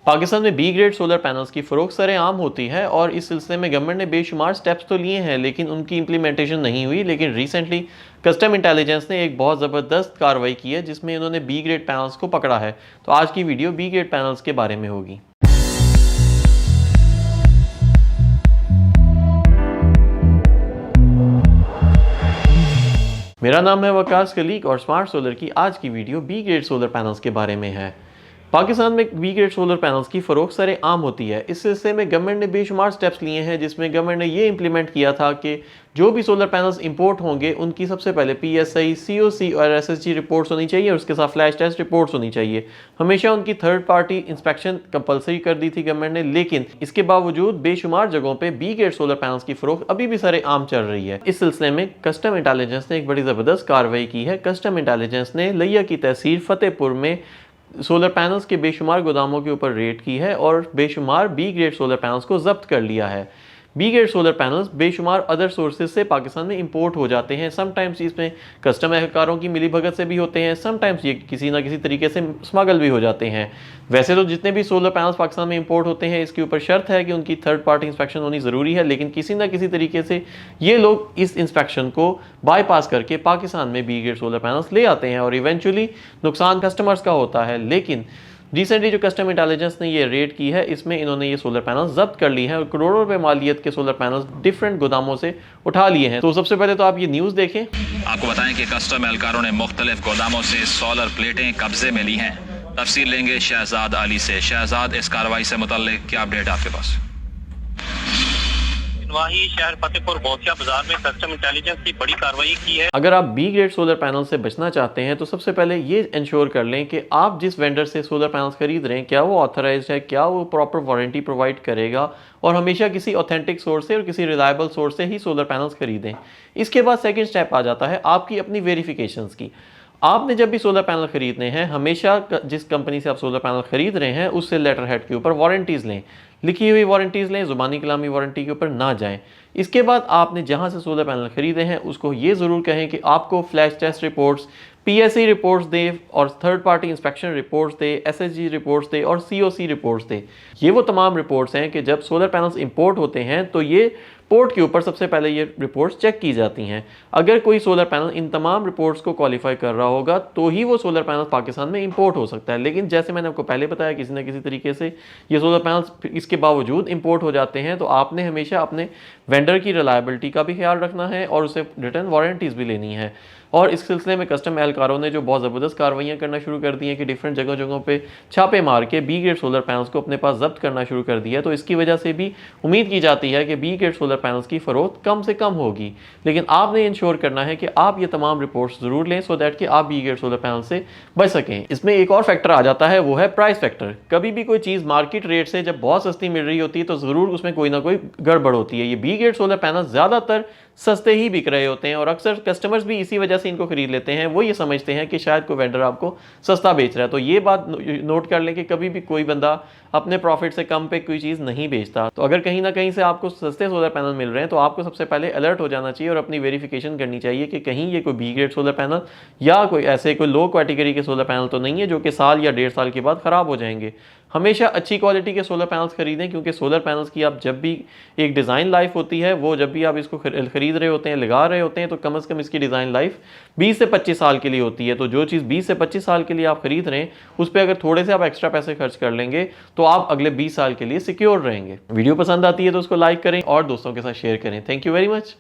पाकिस्तान में B grade solar panels की फ़रोख्त सरेआम होती है और इस सिलसिले में गवर्नमेंट ने बेशुमार स्टेप्स तो लिए हैं लेकिन उनकी इम्प्लीमेंटेशन नहीं हुई। लेकिन रिसेंटली कस्टम इंटेलिजेंस ने एक बहुत ज़बरदस्त कार्रवाई की है जिसमें इन्होंने बी ग्रेड पैनल्स को पकड़ा है। तो आज की वीडियो बी ग्रेड पैनल्स के बारे में होगी। मेरा नाम है वकास कलीक और स्मार्ट सोलर की आज की video B grade solar panels के बारे में है। पाकिस्तान में बी ग्रेड सोलर पैनल्स की फ़रोख्त सरेआम होती है। इस सिलसिले में गवर्नमेंट ने बेशुमार स्टेप्स लिए हैं जिसमें गवर्नमेंट ने ये इंप्लीमेंट किया था कि जो भी सोलर पैनल्स इंपोर्ट होंगे उनकी सबसे पहले PSI, COC और SSG रिपोर्ट्स होनी चाहिए और उसके साथ फ्लैश टेस्ट रिपोर्ट्स होनी चाहिए। हमेशा उनकी थर्ड पार्टी इंस्पेक्शन कंपलसरी कर दी थी गवर्नमेंट ने, लेकिन इसके बावजूद बेशुमार जगहों पे बी ग्रेड सोलर पैनल्स की फ़रोख्त अभी भी सरेआम चल रही है। इस सिलसिले में कस्टम इंटेलिजेंस ने एक बड़ी ज़बरदस्त कार्रवाई की है। कस्टम इंटेलिजेंस ने लिया की तहसील फतेहपुर में सोलर पैनल्स के बेशुमार गोदामों के ऊपर रेड की है और बेशुमार बी ग्रेड सोलर पैनल्स को जब्त कर लिया है। बी ग्रेड सोलर पैनल्स बेशुमार अदर सोर्सेज से पाकिस्तान में इंपोर्ट हो जाते हैं। समटाइम्स इसमें कस्टम एहलकारों की मिलीभगत से भी होते हैं, समटाइम्स ये किसी ना किसी तरीके से स्मगल भी हो जाते हैं। वैसे तो जितने भी सोलर पैनल्स पाकिस्तान में इंपोर्ट होते हैं इसके ऊपर शर्त है कि उनकी थर्ड पार्टी इंस्पेक्शन होनी ज़रूरी है, लेकिन किसी ना किसी तरीके से ये लोग इस इंस्पेक्शन को बाईपास करके पाकिस्तान में बी ग्रेड सोलर पैनल्स ले आते हैं और इवेंचुअली नुकसान कस्टमर्स का होता है। लेकिन रिसेंटली जो कस्टम इंटेलिजेंस ने ये रेड की है इसमें इन्होंने ये सोलर पैनल्स जब्त कर लिए हैं और करोड़ों रुपए मालियत के सोलर पैनल्स डिफरेंट गोदामों से उठा लिए हैं। तो सबसे पहले तो आप ये न्यूज़ देखें। आपको बताएं कि कस्टम एहलकारों ने मुख्तलिफ गोदामों से सोलर प्लेटें कब्जे में ली हैं। तफसील लेंगे शहजाद अली से। शहजाद, इस कार्रवाई से मुतल्लिक क्या अपडेट आपके पास? वही शहर फतेहपुर बोथिया बाजार में कस्टम इंटेलिजेंस की बड़ी कार्रवाई की है। अगर आप बी ग्रेड सोलर पैनल से बचना चाहते हैं तो सबसे पहले ये इंश्योर कर लें कि आप जिस वेंडर से सोलर पैनल्स खरीद रहे हैं क्या वो ऑथराइज्ड है, क्या वो प्रॉपर वारंटी प्रोवाइड करेगा, और हमेशा किसी ऑथेंटिक सोर्स से और किसी रिलायबल सोर्स से ही सोलर पैनल्स खरीदें। इसके बाद सेकंड स्टेप आ जाता है आपकी अपनी वेरिफिकेशंस की। आपने जब भी सोलर पैनल खरीदने हैं हमेशा जिस कंपनी से आप सोलर पैनल खरीद रहे हैं उससे लेटर हेड के ऊपर वारंटीज़ लें, लिखी हुई वारंटीज़ लें, ज़ुबानी कलामी वारंटी के ऊपर ना जाएं। इसके बाद आपने जहां से सोलर पैनल खरीदे हैं उसको ये ज़रूर कहें कि आपको flash test reports, PSI reports दे और थर्ड पार्टी इंस्पेक्शन रिपोर्ट्स दे, SSG रिपोर्ट्स दे और COC रिपोर्ट्स दे। ये वो तमाम रिपोर्ट्स हैं कि जब सोलर पैनल्स इंपोर्ट होते हैं तो ये पोर्ट के ऊपर सबसे पहले ये रिपोर्ट्स चेक की जाती हैं। अगर कोई सोलर पैनल इन तमाम रिपोर्ट्स को क्वालिफाई कर रहा होगा तो ही वो सोलर पैनल पाकिस्तान में इंपोर्ट हो सकता है। लेकिन जैसे मैंने आपको पहले बताया किसी न किसी तरीके से ये सोलर पैनल्स इसके बावजूद इंपोर्ट हो जाते हैं, तो आपने हमेशा अपने वेंडर की रिलायबिलिटी का भी ख्याल रखना है और उसे रिटर्न वारंटीज़ भी लेनी है। और इस सिलसिले में कस्टम एहलकारों ने जो बहुत ज़बरदस्त कार्रवाइयाँ करना शुरू कर दी हैं कि डिफरेंट जगहों पे छापे मार के बी ग्रेड सोलर पैनल्स को अपने पास जब्त करना शुरू कर दिया है। तो इसकी वजह से भी उम्मीद की जाती है कि बी ग्रेड सोलर पैनल्स की फ़रोख्त कम से कम होगी। लेकिन आपने इंश्योर करना है कि आप ये तमाम रिपोर्ट्स ज़रूर लें सो दैट कि आप बी ग्रेड सोलर पैनल से बच सकें। इसमें एक और फैक्टर आ जाता है, वो है प्राइस फैक्टर। कभी भी कोई चीज़ मार्केट रेट से जब बहुत सस्ती मिल रही होती है तो ज़रूर उसमें कोई ना कोई गड़बड़ होती है। ये बी ग्रेड सोलर पैनल ज़्यादातर सस्ते ही बिक रहे होते हैं और अक्सर कस्टमर्स भी इसी वजह से इनको खरीद लेते हैं। वो ये समझते हैं कि शायद कोई वेंडर आपको सस्ता बेच रहा है। तो ये बात नोट कर लें कि कभी भी कोई बंदा अपने प्रॉफिट से कम पे कोई चीज़ नहीं बेचता। तो अगर कहीं ना कहीं से आपको सस्ते सोलर पैनल मिल रहे हैं तो आपको सबसे पहले अलर्ट हो जाना चाहिए और अपनी वेरिफिकेशन करनी चाहिए कि कहीं ये कोई बी ग्रेड सोलर पैनल या कोई ऐसे कोई लो कैटेगरी के सोलर पैनल तो नहीं है जो कि साल या 1.5 साल के बाद ख़राब हो जाएंगे। हमेशा अच्छी क्वालिटी के सोलर पैनल्स खरीदें क्योंकि सोलर पैनल्स की आप जब भी एक डिज़ाइन लाइफ होती है, वो जब भी आप इसको खरीद रहे होते हैं, लगा रहे होते हैं, तो कम से कम इसकी डिज़ाइन लाइफ 20 से 25 साल के लिए होती है। तो जो चीज़ 20 से 25 साल के लिए आप खरीद रहे हैं उस पर अगर थोड़े से आप एक्स्ट्रा पैसे खर्च कर लेंगे तो आप अगले 20 साल के लिए सिक्योर रहेंगे। वीडियो पसंद आती है तो उसको लाइक करें और दोस्तों के साथ शेयर करें। Thank you very much.